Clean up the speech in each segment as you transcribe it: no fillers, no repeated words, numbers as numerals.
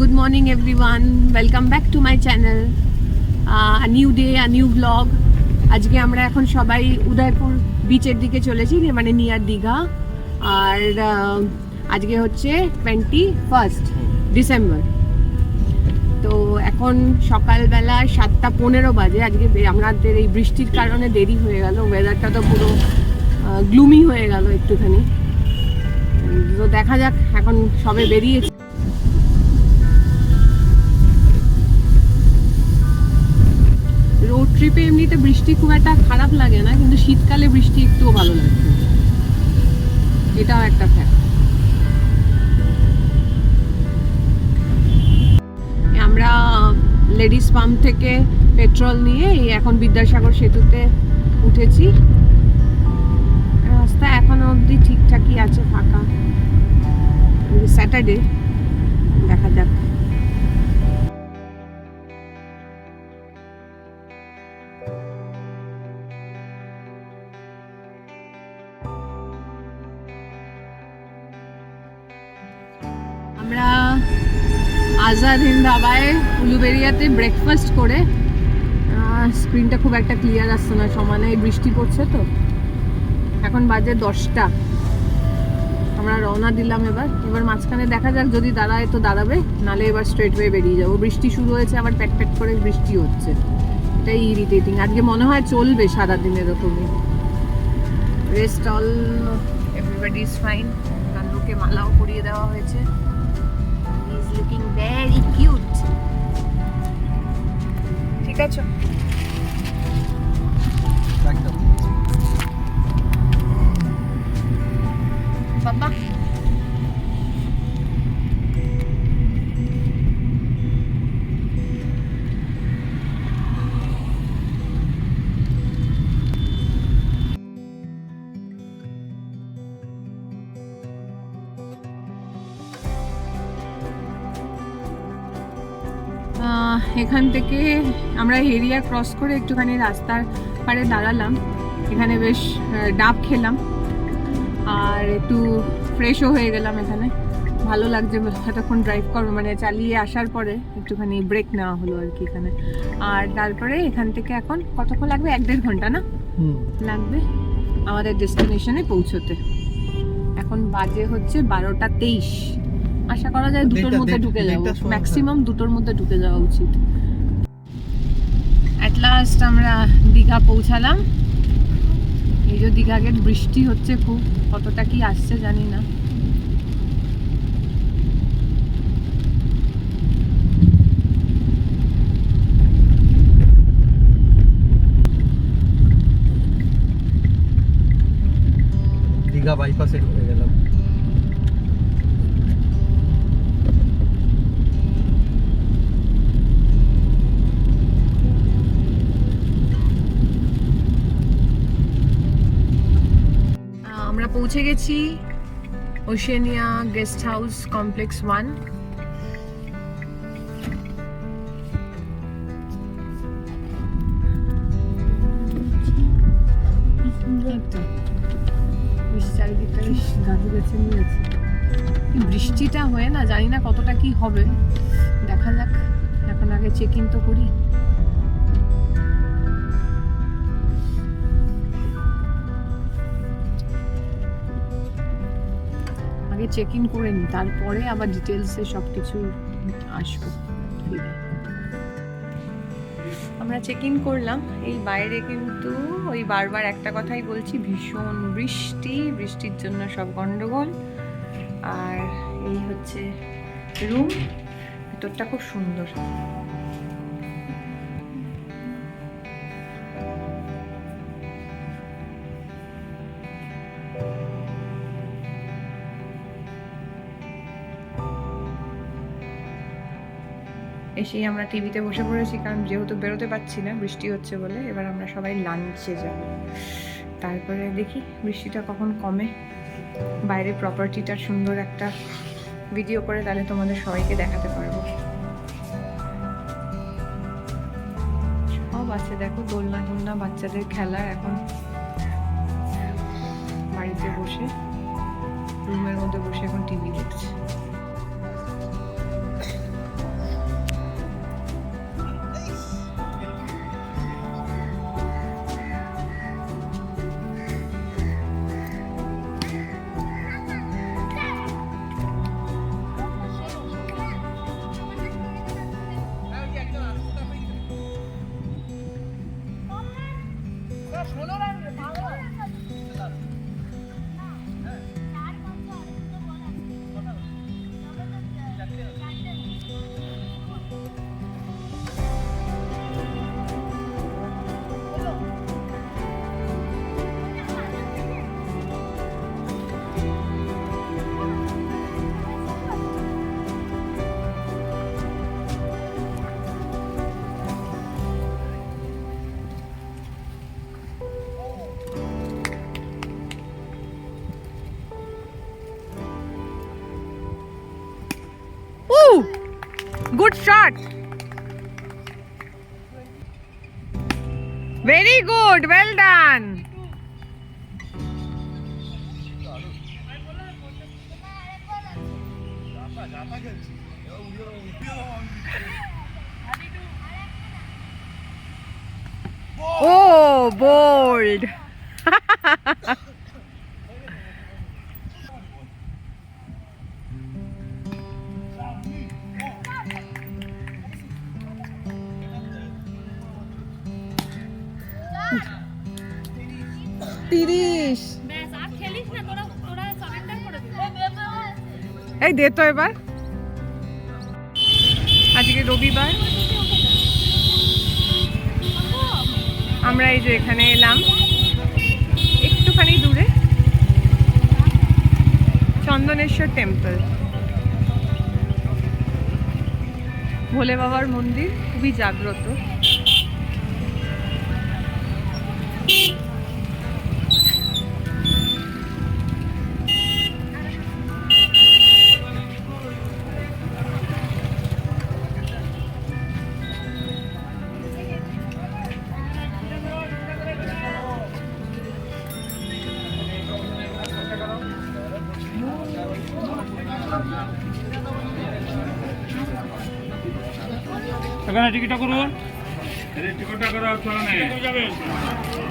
Good morning everyone. Welcome back to my channel. A new day, a new vlog. আজকে আমরা এখন সবাই উদয়পুর বিচের দিকে চলেছি, মানে নিয়ার দীঘা। আর আজকে হচ্ছে 21 ডিসেম্বর। তো এখন সকালবেলা 7:15 বাজে। আজকে আমাদের এই বৃষ্টির কারণে দেরি হয়ে গেল। ওয়েদারটা তো পুরো গ্লুমি হয়ে গেল একটুখানি। তো দেখা যাক, এখন সবে বেরিয়েছি। রোড ট্রিপে এমনিতে বৃষ্টি খুব একটা খারাপ লাগে না, কিন্তু শীতকালে বৃষ্টি একটুও ভালো লাগছে, এটাও একটা ফ্যাক্ট। আমরা লেডিস পাম্প থেকে পেট্রোল নিয়ে এখন বিদ্যাসাগর সেতুতে উঠেছি। রাস্তা এখনো অবধি ঠিকঠাকই আছে, ফাঁকা। স্যাটারডে, দেখা যাক। আমরা আজাদ হিন্দ ধাবায় উলুবেরিয়াতে ব্রেকফাস্ট করে, স্ক্রিনটা খুব একটা ক্লিয়ার আসছে না, সমানে বৃষ্টি পড়ছে তো। এখন বাজে 10টা। আমরা রওনা দিলাম। এবার মাঝখানে দেখা যাক, যদি দাঁড়ায় তো দাঁড়াবে, নালে এবার স্ট্রেট ওয়ে বেরিয়ে যাবো। বৃষ্টি শুরু হয়েছে, আবার প্যাট প্যাট করে বৃষ্টি হচ্ছে, এটাই ইরিটেটিং। আজকে মনে হয় চলবে সারাদিন এরকমই। Rest all, everybody is fine. কান্নুকে মালাও পরিয়ে দেওয়া হয়েছে। He is looking very cute. ঠিক আছে, একদম বাবা। এখান থেকে আমরা হেরিয়া ক্রস করে একটুখানি রাস্তার পাড়ে দাঁড়ালাম। এখানে বেশ ডাব খেলাম আর একটু ফ্রেশও হয়ে গেলাম। এখানে ভালো লাগছে, এতক্ষণ ড্রাইভ করবো, মানে চালিয়ে আসার পরে একটুখানি ব্রেক নেওয়া হলো আর কি এখানে। আর তারপরে এখান থেকে এখন কতক্ষণ লাগবে? 1-1.5 ঘন্টা না লাগবে আমাদের ডেস্টিনেশনে পৌঁছতে। এখন বাজে হচ্ছে 12:23। আশা করা যায় 2টোর মধ্যে ঢুকে যাবো, ম্যাক্সিমাম 2টোর মধ্যে ঢুকে যাওয়া উচিত। অ্যাট লাস্ট আমরা দীঘা পৌঁছালাম। এই যে দীঘা গেট, বৃষ্টি হচ্ছে খুব, কতটা কি আসছে জানি না। দীঘা বাইপাসে ঢুকে গেলাম। আমরা পৌঁছে গেছি ওশেনিয়া গেস্ট হাউস কমপ্লেক্স 1। চারিদিকটা বেশ গাছে গাছে নিয়ে আছে। বৃষ্টিটা হয়ে না, জানি না কতটা কি হবে, দেখা যাক। এখন আগে চেক ইন তো করি। আগে চেক ইন করে নিই, তারপরে আবার ডিটেলসে সব কিছু আসবো। আমরা চেক ইন করলাম। এই বাইরে কিন্তু ওই বারবার একটা কথাই বলছি, ভীষণ বৃষ্টি, বৃষ্টির জন্য সব গন্ডগোল। আর এই হচ্ছে রুম, ভেতরটা খুব সুন্দর। এসেই আমরা টিভিতে বসে পড়েছি, কারণ যেহেতু বেরোতে পারছি না বৃষ্টি হচ্ছে বলে। এবার আমরা সবাই লাঞ্চে যাব, তারপরে দেখি বৃষ্টিটা কখন কমে। বাইরে প্রপার্টিটার সুন্দর একটা ভিডিও করে তাহলে তোমাদের সবাইকে দেখাতে পারবো। সব আছে দেখো, দোলনা টোলনা, বাচ্চাদের খেলার। এখন বাড়িতে বসে রুমের মধ্যে বসে এখন টিভি দেখছি। Good shot. Very good. Well done. Oh, bold. তিরিশ। এই দে তো এবার। আজকে রবিবার, আমরা এই যে এখানে এলাম একটুখানি দূরে, চন্দনেশ্বর টেম্পল, ভোলে বাবার মন্দির, খুবই জাগ্রত। এখানে টিকিটটা করুন, টিকিটটা করা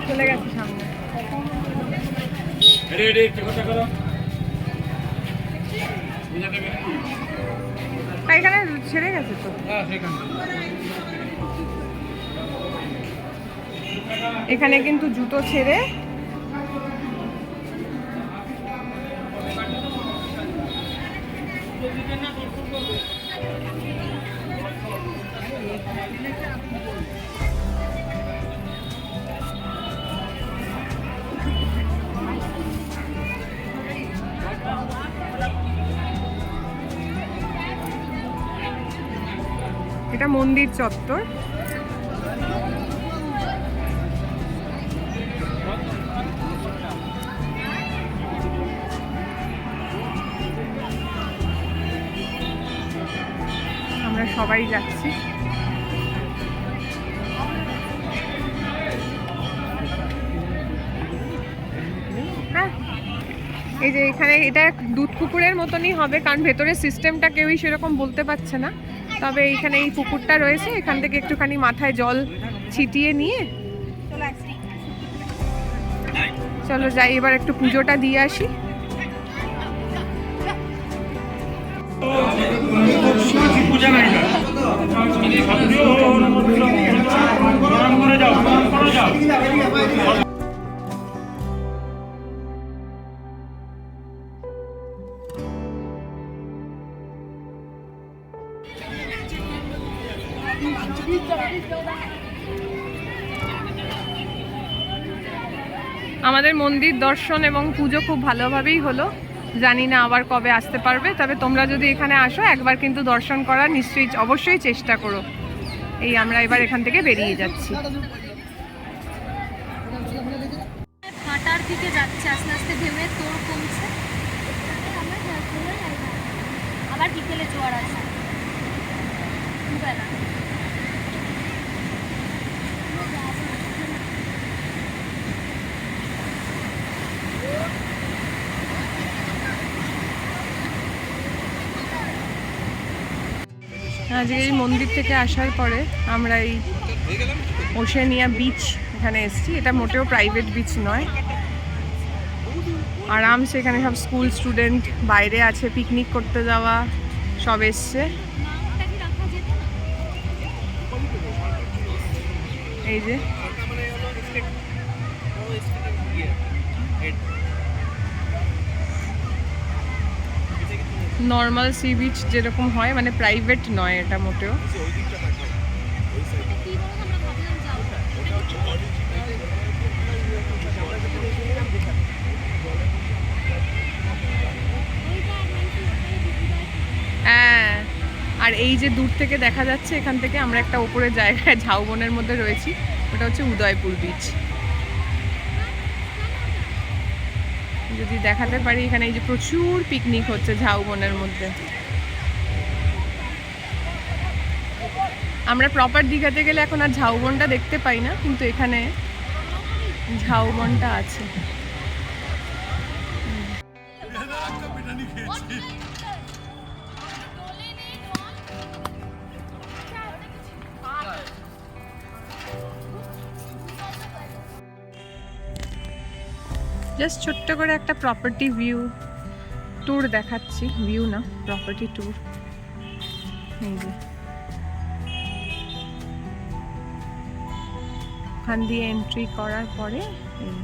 চলে গেছে সামনে। টিকিটটা করো। এখানে ছেড়ে গেছে তো। এখানে কিন্তু জুতো ছেড়ে এটা মন্দির চত্বর। আমরা সবাই যাচ্ছি। এই যে এখানে এটা দুধ পুকুরের মতনই হবে, কারণ ভেতরের সিস্টেমটা কেউই সেরকম বলতে পারছে না। তবে এইখানে এই পুকুরটা রয়েছে, এখান থেকে একটুখানি মাথায় জল ছিটিয়ে নিয়ে চলো যাই, এবার একটু পুজোটা দিয়ে আসি। পূজা নাই আমাদের মন্দির দর্শন এবং পুজো খুব ভালোভাবেই হলো। জানি না আবার কবে আসতে পারবে, তবে তোমরা যদি এখানে আসো একবার কিন্তু দর্শন করার নিশ্চয়ই অবশ্যই চেষ্টা করো। এই আমরা এবার এখান থেকে বেরিয়ে যাচ্ছি। ভাটার দিকে যাচ্ছে আস্তে আস্তে, ভেবে তোর কমছে, আবার বিকেলে জোয়ার আছে দুবেলা। আজকে এই মন্দির থেকে আসার পরে আমরা এই ওশেনিয়া বিচ এখানে এসেছি। এটা মোটেও প্রাইভেট বিচ নয়, আরামসে এখানে সব স্কুল স্টুডেন্ট বাইরে আছে, পিকনিক করতে যাওয়া সব এসছে। এই যে নর্মাল সি বিচ যেরকম হয়, মানে প্রাইভেট নয় এটা মোটেও। কি বলবো, আমরা ভাবলাম যাবো। হ্যাঁ, আর এই যে দূর থেকে দেখা যাচ্ছে, এখান থেকে আমরা একটা ওপরে জায়গায় ঝাউবনের মধ্যে রয়েছি, ওটা হচ্ছে উদয়পুর বিচ। যদি দেখাতে পারি, এখানে এই যে প্রচুর পিকনিক হচ্ছে ঝাউবনের মধ্যে। আমরা প্রপার দীঘাতে গেলে এখন আর ঝাউবনটা দেখতে পাই না, কিন্তু এখানে ঝাউবনটা আছে। জাস্ট ছোট্ট করে একটা প্রপার্টি ভিউ ট্যুর দেখাচ্ছি, ভিউ না, প্রপার্টি ট্যুর। এই যে ওখান দিয়ে এন্ট্রি করার পরে এই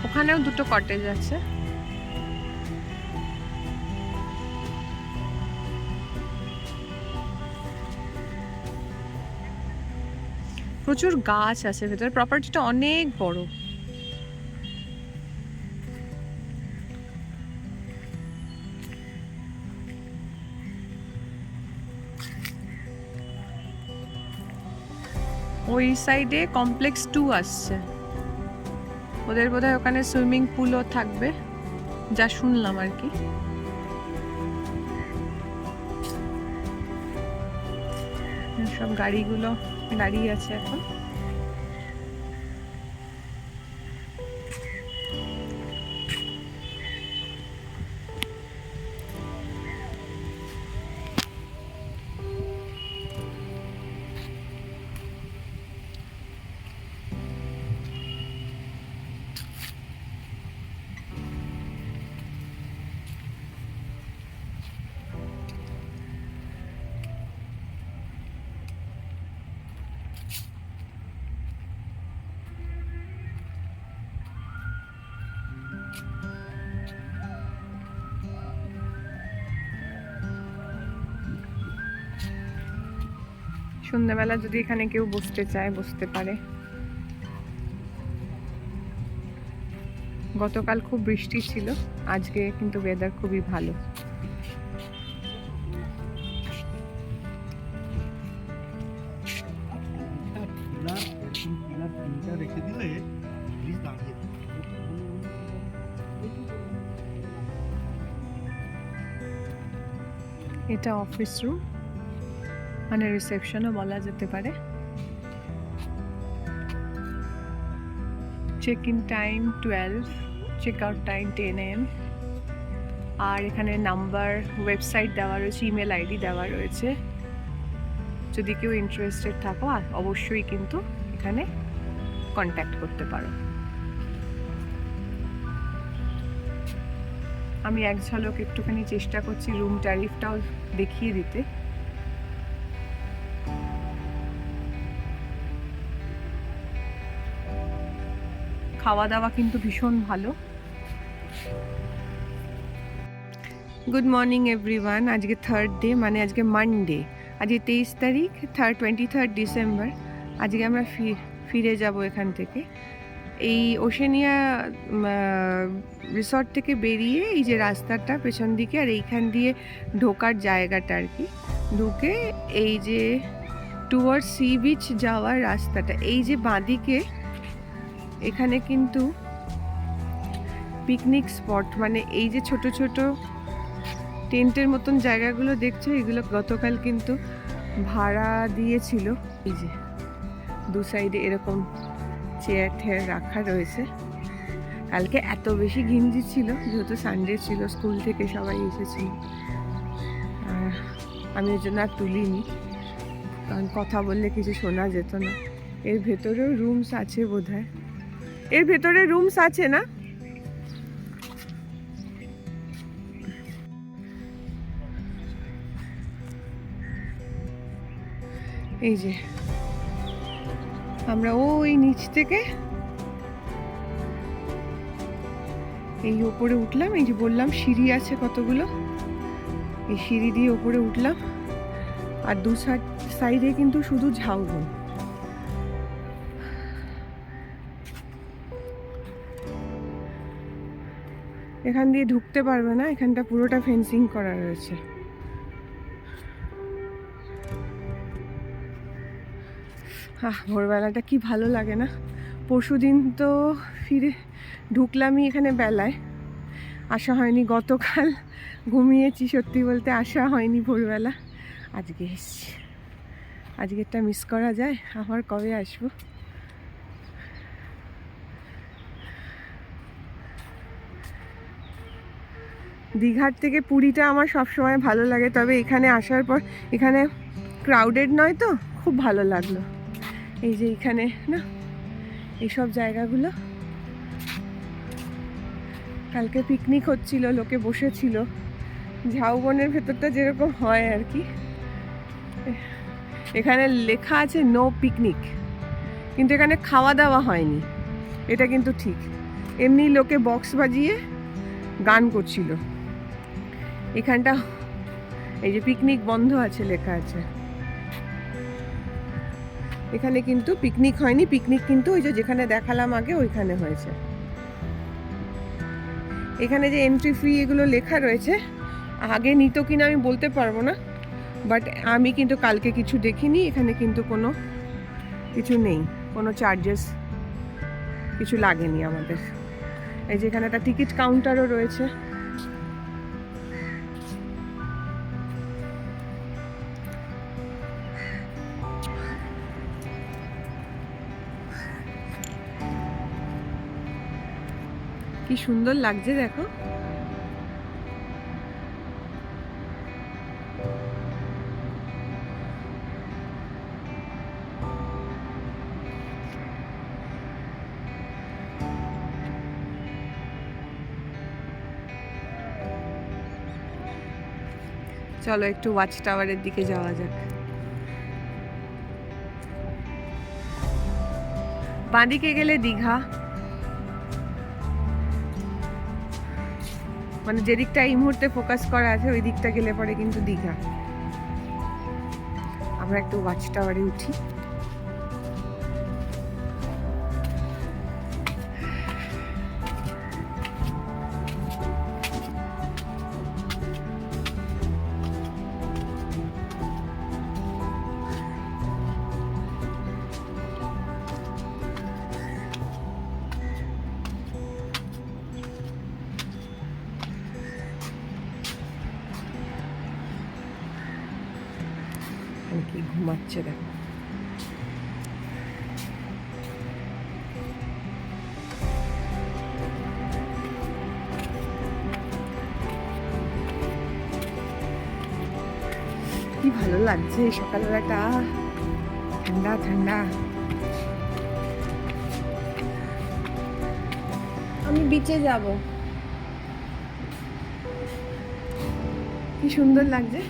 ওখানেও দুটো কটেজ আছে। প্রচুর গাছ আছে ভেতরে, প্রপার্টিটা অনেক বড়। ওই সাইডে কমপ্লেক্স 2 আসছে, ওদের বোধহয় ওখানে সুইমিং পুলও থাকবে, যা শুনলাম আর কি। সব গাড়িগুলো দাঁড়িয়ে আছে এখন। সন্ধ্যাবেলা যদি এখানে কেউ বসতে চায় বসতে পারে। গতকাল খুব বৃষ্টি ছিল, আজকে কিন্তু ওয়েদার খুবই ভালো। রেখে দিলে দাঁড়িয়ে এটা অফিস রুম, মানে রিসেপশনও বলা যেতে পারে। Check in time 12, check out time 10 AM। আর এখানে নাম্বার, ওয়েবসাইট দেওয়া রয়েছে, ইমেল আইডি দেওয়া রয়েছে। যদি কেউ ইন্টারেস্টেড থাকো অবশ্যই কিন্তু এখানে কন্ট্যাক্ট করতে পারো। আমি এক ঝলক একটুখানি চেষ্টা করছি রুম ট্যারিফটাও দেখিয়ে দিতে। খাওয়া দাওয়া কিন্তু ভীষণ ভালো। Good morning everyone. আজকে 3rd ডে, মানে আজকে মানডে, আজকে 23 তারিখ, 23 ডিসেম্বর। আজকে আমরা ফিরে যাব এখান থেকে। এই ওশেনিয়া রিসর্ট থেকে বেরিয়ে এই যে রাস্তাটা পেছন দিকে, আর এইখান দিয়ে ঢোকার জায়গাটা আর কি, ঢুকে এই যে টুয়ার্ডস সি বিচ যাওয়ার রাস্তাটা, এই যে বাঁদিকে এখানে কিন্তু পিকনিক স্পট, মানে এই যে ছোট ছোট টেন্টের মতন জায়গাগুলো দেখছো, এগুলো গতকাল কিন্তু ভাড়া দিয়েছিল। এই যে দু সাইডে এরকম চেয়ার ঠেয়ার রাখা রয়েছে। কালকে এত বেশি ঘিঞ্জি ছিল, যেহেতু সানডে ছিল, স্কুল থেকে সবাই এসেছিল। আর আমি ওই জন্য আর তুলিনি, কারণ কথা বললে কিছু শোনা যেত না। এর ভেতরেও রুমস আছে বোধহয়, এর ভেতরে রুমস আছে না? এই যে আমরা ওই নিচ থেকে এই ওপরে উঠলাম, এই যে বললাম সিঁড়ি আছে কতগুলো, এই সিঁড়ি দিয়ে ওপরে উঠলাম। আর দু সাইডে কিন্তু শুধু ঝাউবন। এখান দিয়ে ঢুকতে পারবে না, এখানটা পুরোটা ফেন্সিং করা রয়েছে। ভোরবেলাটা কি ভালো লাগে না। পরশুদিন তো ফিরে ঢুকলামই এখানে বেলায়, আসা হয়নি। গতকাল ঘুমিয়েছি, সত্যি বলতে আসা হয়নি ভোরবেলা। আজকে এসছি, আজকেরটা মিস করা যায়? আবার কবে আসবো? দীঘার থেকে পুরীটা আমার সবসময় ভালো লাগে, তবে এখানে আসার পর এখানে ক্রাউডেড নয় তো, খুব ভালো লাগলো। এই যে এখানে না এইসব জায়গাগুলো, কালকে পিকনিক হচ্ছিল, লোকে বসেছিল, ঝাউবনের ভেতরটা যেরকম হয় আর কি। এখানে লেখা আছে নো পিকনিক, কিন্তু এখানে খাওয়া দাওয়া হয়নি, এটা কিন্তু ঠিক। এমনি লোকে বক্স বাজিয়ে গান করছিল। এখানটা এই যে পিকনিক বন্ধ আছে লেখা আছে, এখানে কিন্তু পিকনিক হয়নি। পিকনিক কিন্তু ওই যে যেখানে দেখালাম আগে ওইখানে হয়েছে। এখানে যে এন্ট্রি ফি এগুলো লেখা রয়েছে, আগে নিত কিনা আমি বলতে পারবো না, বাট আমি কিন্তু কালকে কিছু দেখিনি। এখানে কিন্তু কোনো কিছু নেই, কোনো চার্জেস কিছু লাগেনি আমাদের। এই যে এখানে একটা টিকিট কাউন্টারও রয়েছে। কি সুন্দর লাগছে দেখো। চলো একটু ওয়াচ টাওয়ারের দিকে যাওয়া যাক। বাঁদিকে গেলে দীঘা, মানে যে দিকটা এই মুহূর্তে ফোকাস করা আছে ওই দিকটা গেলে পরে কিন্তু দীঘা। আমরা একটু ওয়াচ টাওয়ারে উঠি। কি ঘুমাচ্ছে দেখো। কি ভালো লাগছে সকালবেলাটা, ঠান্ডা ঠান্ডা। আমি বিচে যাব, কি সুন্দর লাগছে।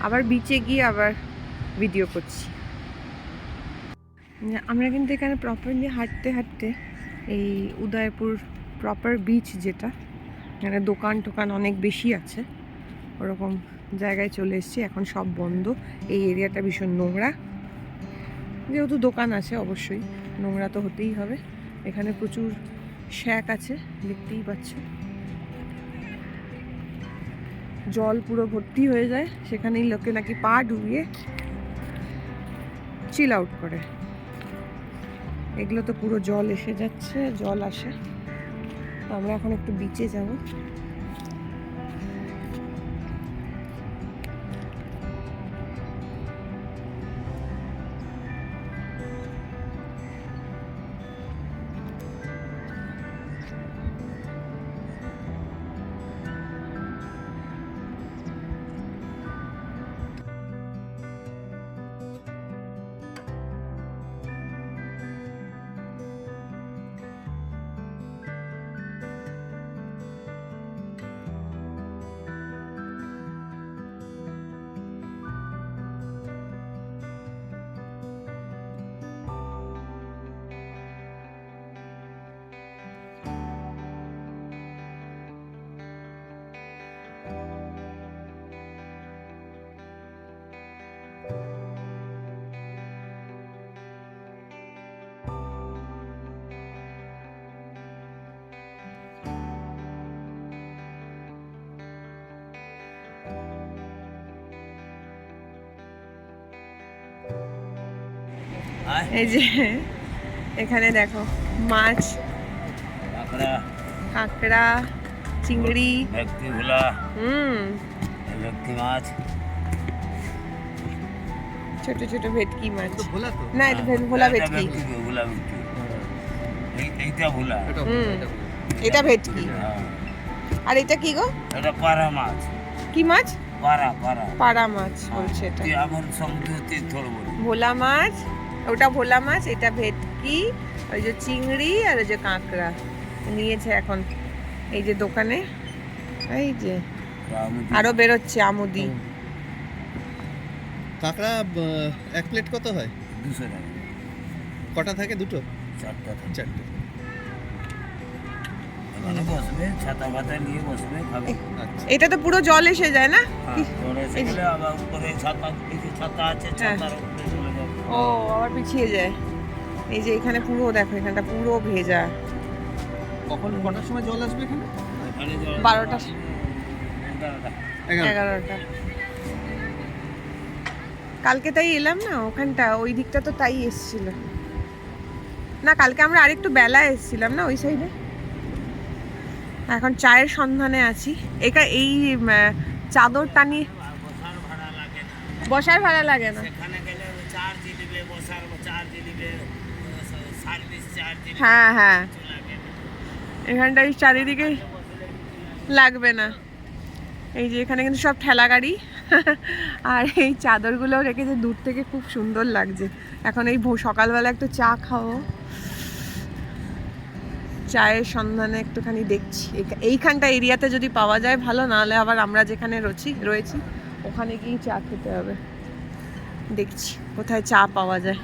আবার বিচে গিয়ে আবার ভিডিও করছি। আমরা কিন্তু এখানে প্রপারলি হাঁটতে হাঁটতে এই উদয়পুর প্রপার বিচ, যেটা এখানে দোকান টোকান অনেক বেশি আছে, ওরকম জায়গায় চলে এসেছি। এখন সব বন্ধ, এই এরিয়াটা ভীষণ নোংরা, যেহেতু দোকান আছে অবশ্যই নোংরা তো হতেই হবে। এখানে প্রচুর শ্যাক আছে, দেখতেই পাচ্ছ, জল পুরো ভর্তি হয়ে যায়, সেখানেই লোকে নাকি পা ডুবিয়ে চিল আউট করে। এগুলো তো পুরো জল এসে যাচ্ছে, জল আসে। আমরা এখন একটু বিচে যাব। এই যে এখানে দেখো মাছ, কাঁকড়া, চিংড়ি, ভেটকি ভোলা, হুম, ভেটকি মাছ, ছোট ছোট ভেটকি মাছ। তো ভোলা তো না এটা ভোলা ভেটকি। ভোলা ভেটকি, এইটা ভোলা, হুম, এটা ভেটকি। হ্যাঁ। আর এটা কি গো? এটা পাড়া মাছ, কি মাছ? পাড়া পাড়া পাড়া মাছ বলছে এটা। আমার সমুদ্র তীর বলি। ভোলা মাছ, ওটা ভোলা মাছ, এটা ভেটকি, ওই যে চিংড়ি আর ওই যে কাঁকড়া নিয়েছে এখন এই যে দোকানে। এই যে আরো বেরোচ্ছে আমুদি। কাঁকড়া এক প্লেট কত হয়? 200 টাকা। কটা থাকে? দুটো? 4টা থাকে। 4টে। এখানে বসবে, ছাতা পাতা নিয়ে বসবে, খাবে। আচ্ছা। এটা তো পুরো জল এসে যায় না? হ্যাঁ, পরে এসে গেলে আবার উপরে ছাতা, এই যে ছাতা আছে, ছাতার উপরে চলে যাবে। ও আবার পিছিয়ে যায়। এই যে এখানে পুরো দেখো, এখানটা পুরো ভেজা। কখন কটার সময় জল আসবে এখানে? এখানে জল- 12টা 11টা। 11টা। কালকে তাই এলাম না ওখানটা, ওই দিকটা তো তাই এসছিল না। কালকে আমরা আরেকটু বেলা এসছিলাম না ওই সাইডে। এখন চায়ের সন্ধানে আছি। এই চাদর টানি বসার ভাড়া লাগে না। এখানে গেলে চার্জ দিবে, বসার চার্জ দিবে, সার্ভিস চার্জ দিবে। হ্যাঁ হ্যাঁ, এখানটা এই চারিদিকে লাগবে না। এই যে এখানে কিন্তু সব ঠেলা গাড়ি আর এই চাদরগুলোও রেখেছে, দূর থেকে খুব সুন্দর লাগছে। এখন এই সকালবেলা একটু চা খাবো, চায়ের সন্ধানে একটুখানি দেখছি এইখানটা এরিয়াতে যদি পাওয়া যায় ভালো, নাহলে আবার আমরা যেখানে রয়েছি ওখানে গিয়ে চা খেতে হবে। দেখছি কোথায় চা পাওয়া যায়।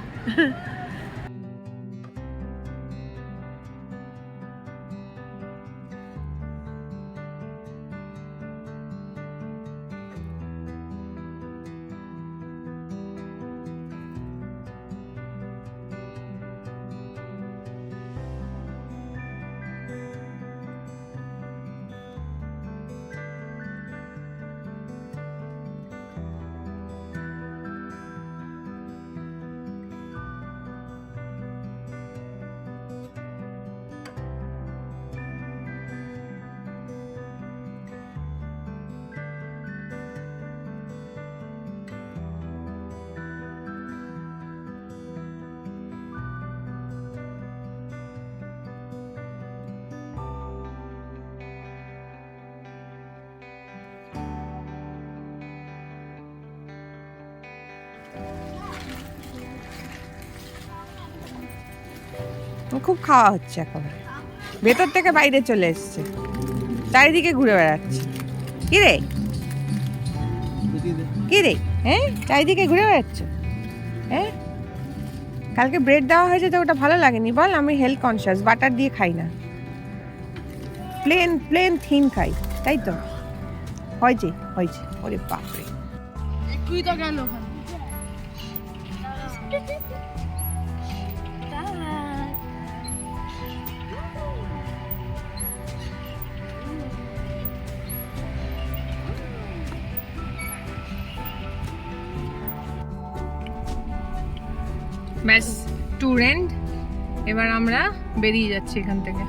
খুব খাওয়া হচ্ছে একেবারে, ভেতর থেকে বাইরে চলে এসছে, চারিদিকে ঘুরে বেড়াচ্ছে। কি রে কি রে, হ্যাঁ চারিদিকে ঘুরে বেড়াচ্ছ? হ্যাঁ, কালকে ব্রেড দেওয়া হয়েছে তো ওটা ভালো লাগেনি বল? আমি হেলথ কনসিয়াস, বাটার দিয়ে খাই না, প্লেন থিন খাই, তাই তো হয়েছে। ওরে বাপরে, তুই তো গেল ব্যাস ট্যুর এন্ড। এবার আমরা বেরিয়ে যাচ্ছি এখান থেকে।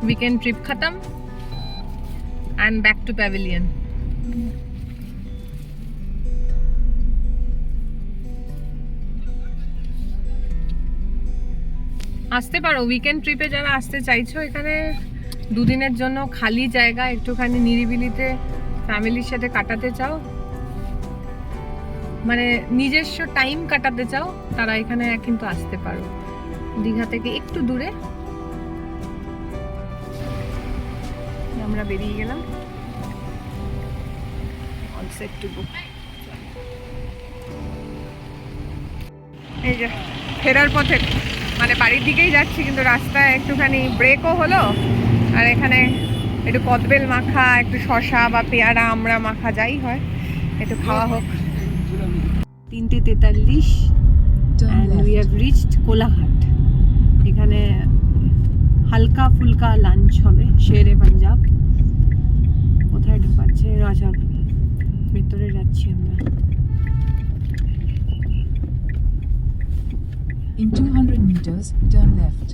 উইকেন্ড ট্রিপ খতম and back to pavilion. আসতে পারো উইকেন্ড ট্রিপে যারা আসতে চাইছো, এখানে দুদিনের জন্য খালি জায়গা, একটুখানি নিরিবিলিতে ফ্যামিলির সাথে কাটাতে চাও, মানে নিজস্ব টাইম কাটাতে চাও, তারা এখানে কিন্তু আসতে পারো। দীঘা থেকে একটু দূরে। আমরা বেরিয়ে গেলাম, অল সেট টু গো। এই যে ফেরার পথে, মানে বাড়ির দিকেই যাচ্ছি, কিন্তু রাস্তায় একটুখানি ব্রেকও হলো, আর এখানে একটু কদবেল মাখা, একটু শসা বা পেয়ারা আমরা মাখা যাই হয় একটু খাওয়া হোক। 3:43 and we have reached Kolaghat. এখানে হালকা ফুলকা লাঞ্চ হবে, শেরে পাঞ্জাব। কোথায় ঢোকাচ্ছে? আচ্ছা ভেতরে যাচ্ছি আমরা। In 200 meters, turn left.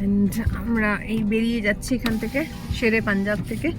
And আমরা এই বেরিয়ে যাচ্ছি এখান থেকে, শেরে পাঞ্জাব থেকে।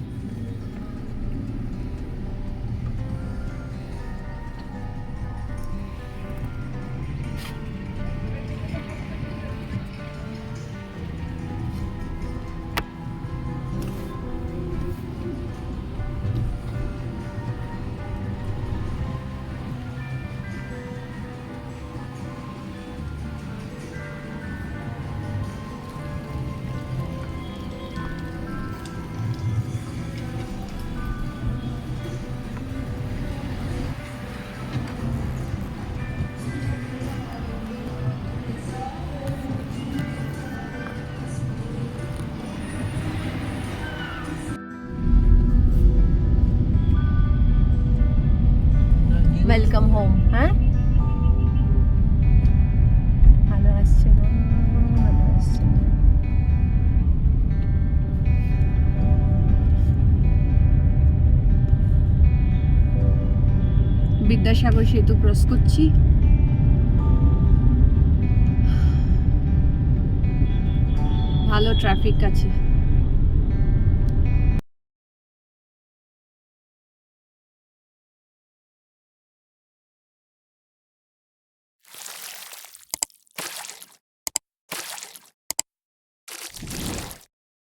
Welcome home. হ্যাঁ, ভালো আসছে না, ভালো আসছে না। বিদ্যাসাগর সেতু ক্রস করছি। ভালো ট্রাফিক আছে।